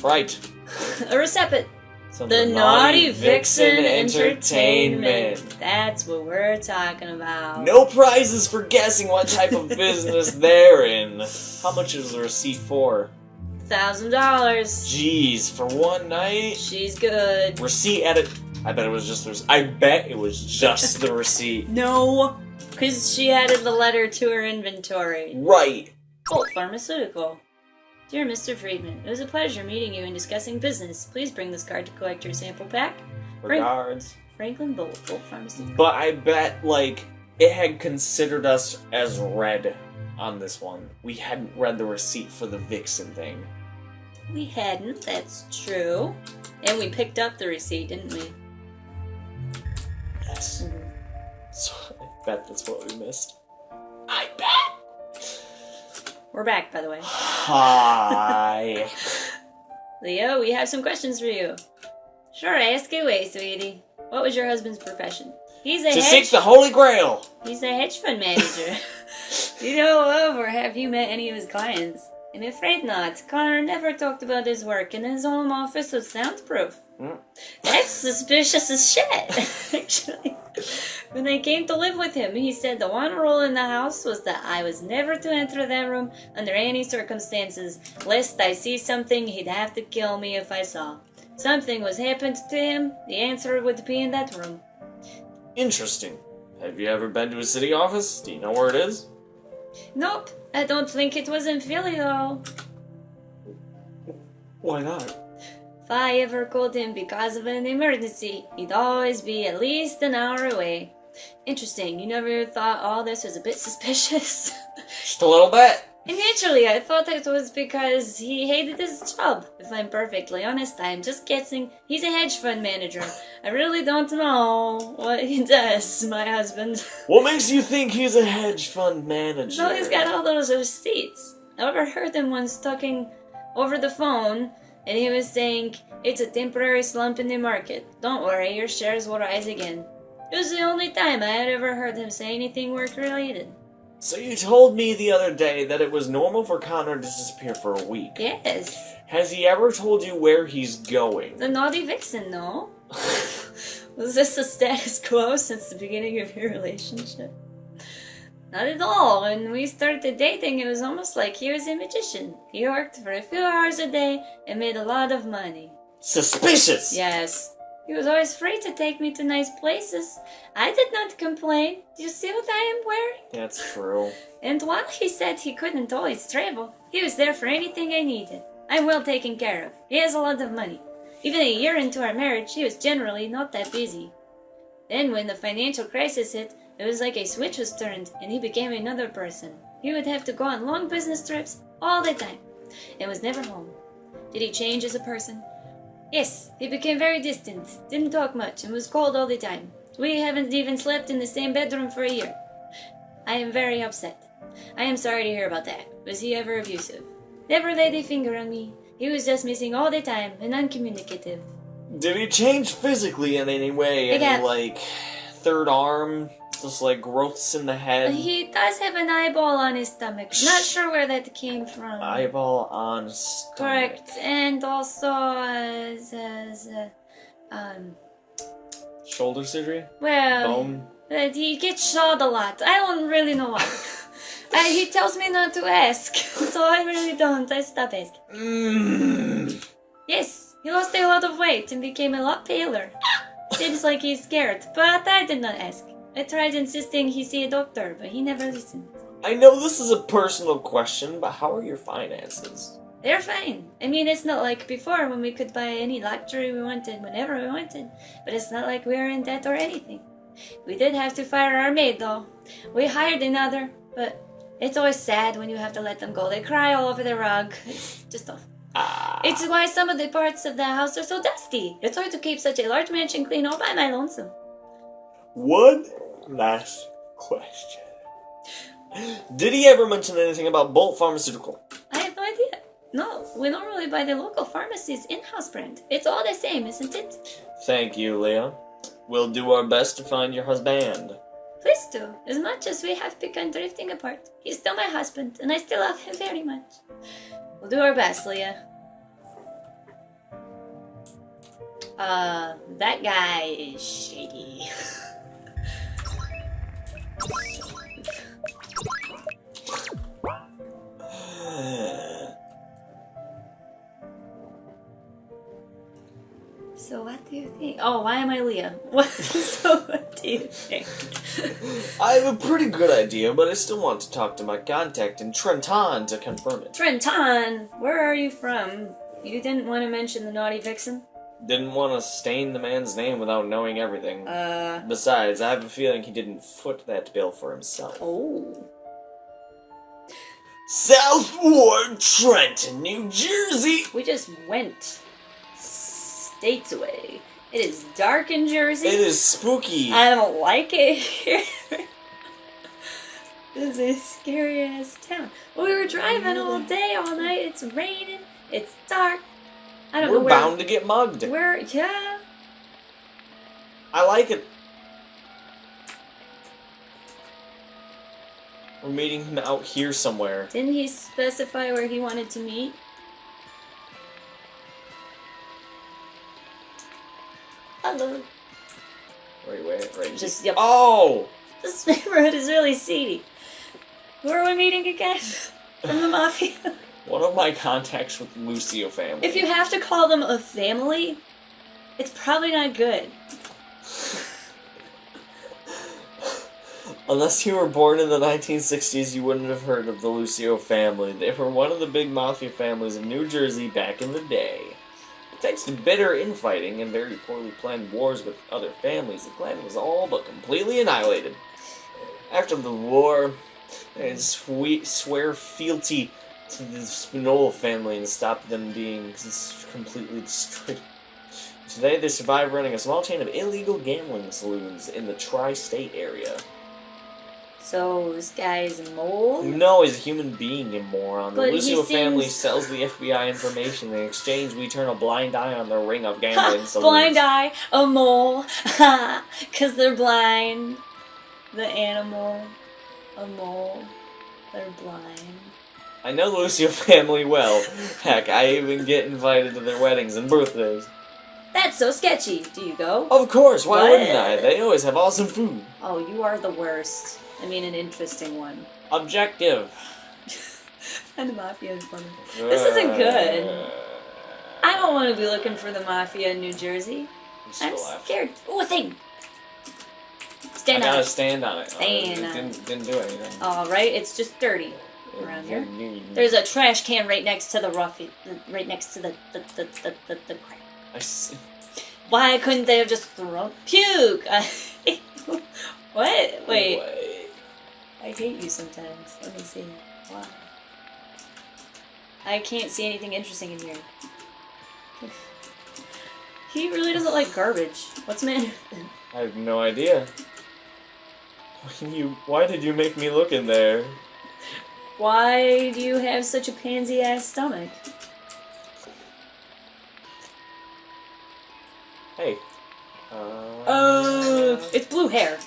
Right. A recipient. So The Naughty Vixen Entertainment. That's what we're talking about. No prizes for guessing what type of business they're in. How much is the receipt for? $1,000. Jeez, for one night? She's good. Receipt edit. I bet it was just the receipt. No, because she added the letter to her inventory. Right. Bolt Pharmaceutical. Dear Mr. Friedman, it was a pleasure meeting you and discussing business. Please bring this card to collect your sample pack. Regards. Franklin Bolt Pharmaceutical. But I bet, it had considered us as read on this one. We hadn't read the receipt for the Vixen thing. We hadn't, that's true. And we picked up the receipt, didn't we? Yes. Mm-hmm. So I bet that's what we missed. I bet! We're back, by the way. Hi. Leo, we have some questions for you. Sure, ask away, sweetie. What was your husband's profession? To seek the Holy Grail! He's a hedge fund manager. Do you know of or have you met any of his clients? I'm afraid not. Connor never talked about his work, and his home office was soundproof. That's suspicious as shit, actually. When I came to live with him, he said the one rule in the house was that I was never to enter that room under any circumstances, lest I see something he'd have to kill me if I saw. Something was happened to him, the answer would be in that room. Interesting. Have you ever been to a city office? Do you know where it is? Nope, I don't think it was in Philly though. Why not? If I ever called him because of an emergency, he'd always be at least an hour away. Interesting, you never thought all this was a bit suspicious? Just a little bit. Initially, I thought it was because he hated his job. If I'm perfectly honest, I'm just guessing. He's a hedge fund manager. I really don't know what he does, my husband. What makes you think he's a hedge fund manager? So he's got all those receipts. I overheard him once talking over the phone, and he was saying, it's a temporary slump in the market. Don't worry, your shares will rise again. It was the only time I had ever heard him say anything work-related. So you told me the other day that it was normal for Connor to disappear for a week. Yes. Has he ever told you where he's going? The Naughty Vixen, no? Was this the status quo since the beginning of your relationship? Not at all. When we started dating, it was almost like he was a magician. He worked for a few hours a day and made a lot of money. Suspicious! Yes. He was always free to take me to nice places. I did not complain. Do you see what I am wearing? That's true. And while he said he couldn't always travel, he was there for anything I needed. I'm well taken care of. He has a lot of money. Even a year into our marriage, he was generally not that busy. Then when the financial crisis hit, it was like a switch was turned and he became another person. He would have to go on long business trips all the time and was never home. Did he change as a person? Yes, he became very distant, didn't talk much, and was cold all the time. We haven't even slept in the same bedroom for a year. I am very upset. I am sorry to hear about that. Was he ever abusive? Never laid a finger on me. He was just missing all the time and uncommunicative. Did he change physically in any way? Any, third arm? Just, growths in the head? He does have an eyeball on his stomach. Not sure where that came from. Eyeball on stomach. Correct. And also, shoulder surgery? well... Bone? He gets shot a lot. I don't really know why. He tells me not to ask, so I really don't. I stop asking. Yes, he lost a lot of weight and became a lot paler. Seems like he's scared, but I did not ask. I tried insisting he see a doctor, but he never listened. I know this is a personal question, but how are your finances? They're fine. I mean, it's not like before when we could buy any luxury we wanted whenever we wanted, but it's not like we're in debt or anything. We did have to fire our maid, though. We hired another, but it's always sad when you have to let them go. They cry all over the rug. It's just awful. It's why some of the parts of the house are so dusty. It's hard to keep such a large mansion clean all by my lonesome. One last question. Did he ever mention anything about Bolt Pharmaceutical? I have no idea. No, we normally buy the local pharmacy's in-house brand. It's all the same, isn't it? Thank you, Leah. We'll do our best to find your husband. Please do. As much as we have begun drifting apart, he's still my husband, and I still love him very much. We'll do our best, Leah. That guy is shady. So what do you think? Oh, why am I Leah? So what do you think? I have a pretty good idea, but I still want to talk to my contact in Trenton to confirm it. Trenton, where are you from? You didn't want to mention the naughty vixen? Didn't want to stain the man's name without knowing everything. Uh... Besides, I have a feeling he didn't foot that bill for himself. Oh. South Ward, Trenton, New Jersey! We just went states away. It is dark in Jersey. It is spooky. I don't like it here. This is a scary ass town. We were driving all day, all night. It's raining. It's dark. I don't know We're where. bound to get mugged. Yeah. I like it. We're meeting him out here somewhere. Didn't he specify where he wanted to meet? Hello. Wait. Just yep. Oh! This neighborhood is really seedy. Where are we meeting again? From the mafia. One of my contacts with Lucio family. If you have to call them a family, it's probably not good. Unless you were born in the 1960s, you wouldn't have heard of the Lucio family. They were one of the big mafia families in New Jersey back in the day. Thanks to bitter infighting and very poorly planned wars with other families, the clan was all but completely annihilated. After the war, they'd swear fealty to the Spinola family and stop them being completely destroyed. Today, they survive running a small chain of illegal gambling saloons in the tri-state area. So, this guy is a mole? No, he's a human being, you moron. The But Lucio he family seems- sells the FBI information. In exchange, we turn a blind eye on their ring of gambling saloons. Blind eye, a mole. Because they're blind. The animal, a mole. They're blind. I know the Lucio family well. Heck, I even get invited to their weddings and birthdays. That's so sketchy. Do you go? Of course, why What? wouldn't I? They always have awesome food. Oh, you are the worst. I mean, an interesting one. Objective. And the mafia is funny. This isn't good. I don't want to be looking for the mafia in New Jersey. I'm scared. Oh, a thing. I Stand on gotta it. stand on it. Stand It on didn't do anything. All right, it's just dirty around here. There's a trash can right next to the right next to the crap. I see. Why couldn't they have just thrown puke? What? Wait. I hate you sometimes. Let me see. Why? I can't see anything interesting in here. He really doesn't like garbage. What's the matter? I have no idea. Why did you make me look in there? Why do you have such a pansy-ass stomach? Hey. It's blue hair.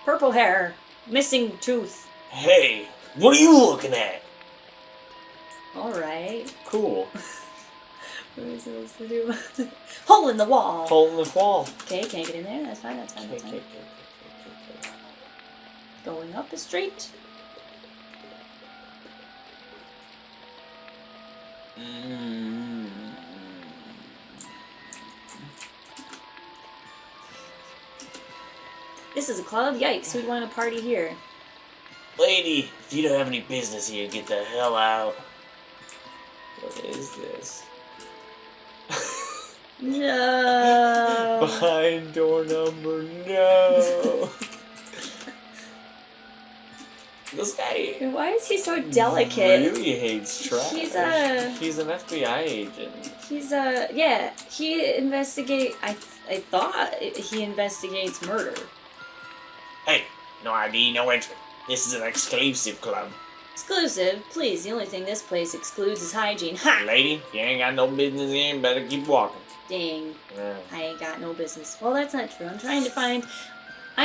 Purple hair. Missing tooth. Hey, what are you looking at? Alright. Cool. What am I supposed to do? Hole in the wall! Hole in the wall. Okay, can't get in there. That's fine, that's fine, that's fine. Going up the street. This is a club? Yikes, who'd want to party here? Lady, if you don't have any business here, get the hell out. What is this? No. Behind door number, no. This guy Why is he so delicate? really hates trash. He's an FBI agent. Yeah, he I thought he investigates murder. Hey, no ID, no entry. This is an exclusive club. Exclusive? Please, the only thing this place excludes is hygiene. Ha! Lady, if you ain't got no business in, better keep walking. Dang, Yeah. I ain't got no business. Well, that's not true. I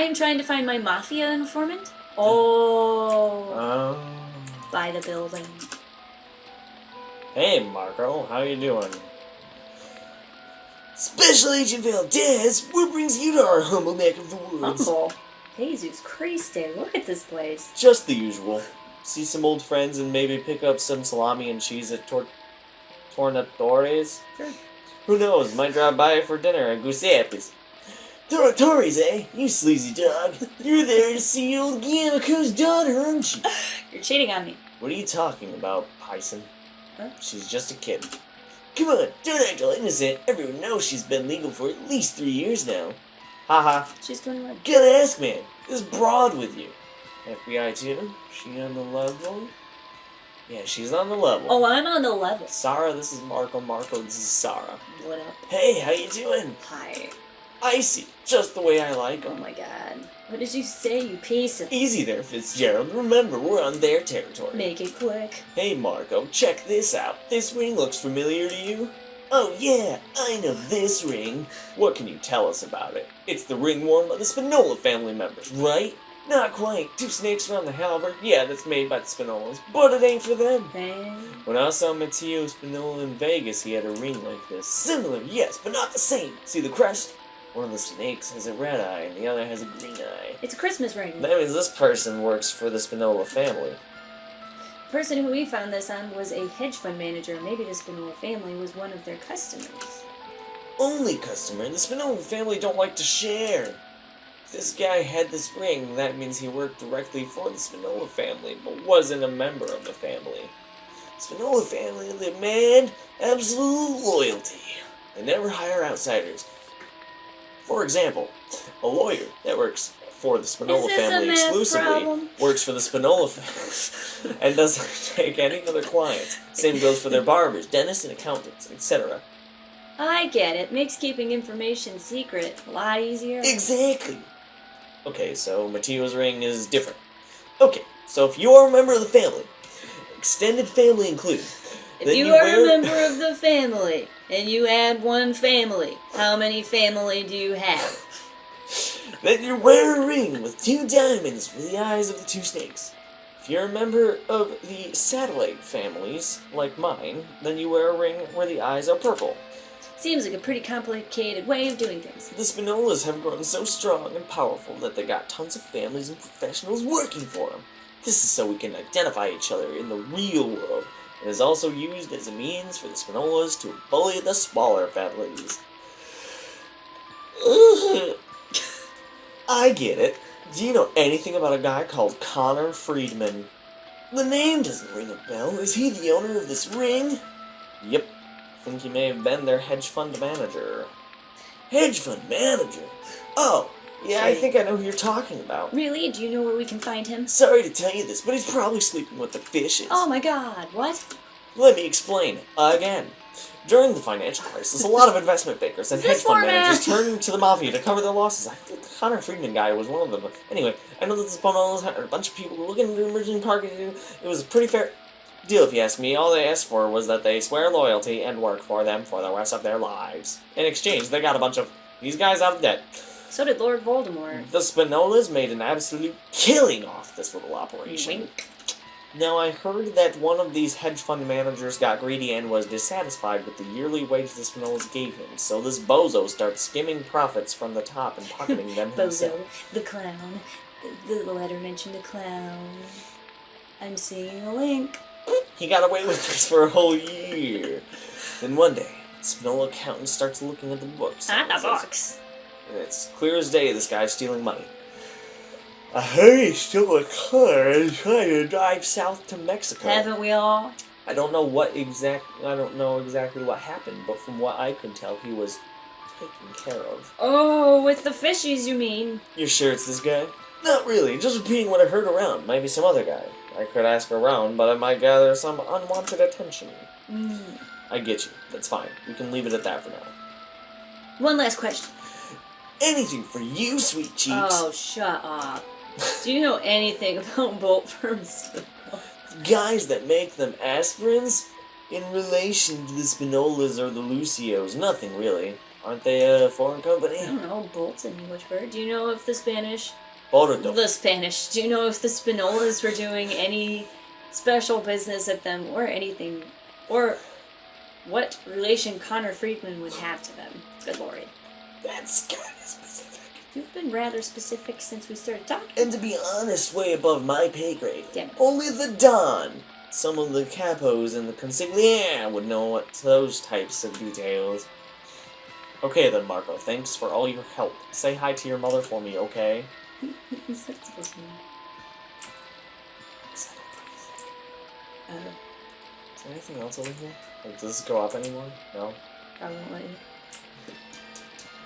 am trying to find my mafia informant. Oh, by the building. Hey, Marco, how you doing? Special Agent Valdez, what brings you to our humble neck of the woods? Humble. Jesus Christ, look at this place. Just the usual. See some old friends and maybe pick up some salami and cheese at Tornatores? Sure. Who knows, might drop by for dinner at Giuseppe's. Tornatores, eh? You sleazy dog. You're there to see old Guillermo's daughter, aren't you? You're cheating on me. What are you talking about, Python? Huh? She's just a kid. Come on, don't act all innocent. Everyone knows she's been legal for at least 3 years now. Haha. She's 21. Gotta ask, man. This broad with you. FBI too? She on the level? Yeah, she's on the level. Oh, I'm on the level. Sarah, this is Marco. Marco, this is Sarah. What up? Hey, how you doing? Hi. Icy, just the way I like Oh 'em. my god. What did you say, you piece of... Easy there, Fitzgerald. Remember, we're on their territory. Make it quick. Hey, Marco, check this out. This ring looks familiar to you? Oh yeah, I know this ring. What can you tell us about it? It's the ring worn by the Spinola family members, right? Not quite. 2 snakes around the halberd. Yeah, that's made by the Spinolas, but it ain't for them. And... When I saw Matteo Spinola in Vegas, he had a ring like this. Similar, yes, but not the same. See the crest? One of the snakes has a red eye and the other has a green eye. It's a Christmas ring. That means this person works for the Spinola family. The person who we found this on was a hedge fund manager. Maybe the Spinola family was one of their customers. Only customer. The Spinola family don't like to share. If this guy had this ring, that means he worked directly for the Spinola family, but wasn't a member of the family. Spinola family demand absolute loyalty. They never hire outsiders. For example, a lawyer that works for the Spinola Is this a family math exclusively problem? works for the Spinola family and doesn't take any other clients. Same goes for their barbers, dentists, and accountants, etc. I get it. Makes keeping information secret a lot easier. Exactly. Okay, so Matteo's ring is different. Okay, so if you are a member of the family, extended family included, If then you are wear- a member of the family, and you add one family, how many family do you have? then you wear a ring with 2 diamonds for the eyes of the 2 snakes. If you're a member of the satellite families, like mine, then you wear a ring where the eyes are purple. Seems like a pretty complicated way of doing things. The Spinolas have grown so strong and powerful that they got tons of families and professionals working for them. This is so we can identify each other in the real world. It is also used as a means for the Spinolas to bully the smaller families. I get it. Do you know anything about a guy called Connor Friedman? The name doesn't ring a bell. Is he the owner of this ring? Yep. I think he may have been their hedge fund manager. Hedge fund manager? Oh, yeah, I think I know who you're talking about. Really? Do you know where we can find him? Sorry to tell you this, but he's probably sleeping with the fishes. Oh my god, what? Let me explain again. During the financial crisis, a lot of investment bankers and Is this hedge fund for managers math? turned to the mafia to cover their losses. I think the Connor Friedman guy was one of them. Anyway, I know that the Spinolas had a bunch of people looking into emerging targets. It was a pretty fair deal, if you ask me. All they asked for was that they swear loyalty and work for them for the rest of their lives. In exchange, they got a bunch of these guys out of debt. So did Lord Voldemort. The Spinolas made an absolute killing off this little operation. Wink. Now, I heard that one of these hedge fund managers got greedy and was dissatisfied with the yearly wage the Spinolas gave him, so this bozo starts skimming profits from the top and pocketing them himself. Bozo, the clown. The letter mentioned the clown. I'm seeing a link. He got away with this for a whole year. Then one day, the Spinola accountant starts looking at the books. At and the says- box. And it's clear as day this guy's stealing money. I heard he stole a car and trying to drive south to Mexico. Haven't we all? I don't know exactly what happened, but from what I could tell, he was taken care of. Oh, with the fishies, you mean? You sure it's this guy? Not really, just repeating what I heard around. Maybe some other guy. I could ask around, but I might gather some unwanted attention. I get you. That's fine. We can leave it at that for now. One last question. Anything for you, sweet cheeks. Oh, shut up. Do you know anything about Bolt Pharmaceutical? Guys that make them aspirins? In relation to the Spinolas or the Lucios, nothing really. Aren't they a foreign company? I don't know. Bolt's an English word. Do you know if the Spanish... Bordo. The Spanish. Do you know if the Spinolas were doing any special business at them or anything? Or what relation Connor Friedman would have to them. Good lord. That's kind of specific. You've been rather specific since we started talking. And to be honest, way above my pay grade. Damn it. Only the Don, some of the capos and the consigliere would know what those types of details. Okay then, Marco, thanks for all your help. Say hi to your mother for me, okay? What's that supposed to mean? Is there anything else over here? Like, does this go up anymore? No? Probably won't let you.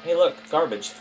Hey look, garbage.